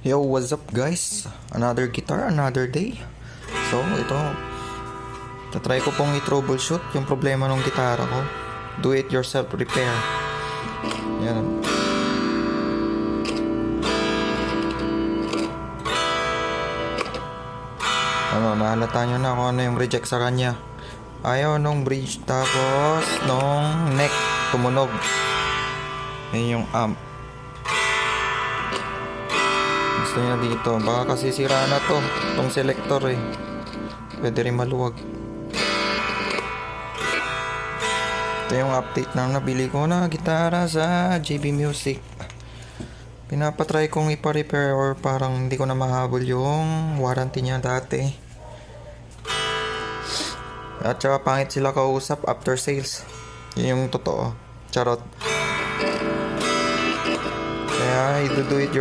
Yo, what's up guys? Another guitar, another day. So, ito. Tatry ko pong i-troubleshoot yung problema ng gitara ko. Do it yourself repair. Yan. Nahalata nyo na kung ano yung reject sa kanya. Ayaw nung bridge, tapos nung neck tumunog. Yan yung amp. Gusto niya dito, baka kasi sira na to itong selector eh. Pwede rin maluwag. Ito yung update na nabili ko na gitara sa JB Music. Pinapatry kong ipa-repair or parang hindi ko na mahabol yung warranty niya dati. At saka pangit sila kausap after sales. Yun yung totoo. Charot. Kaya i-do it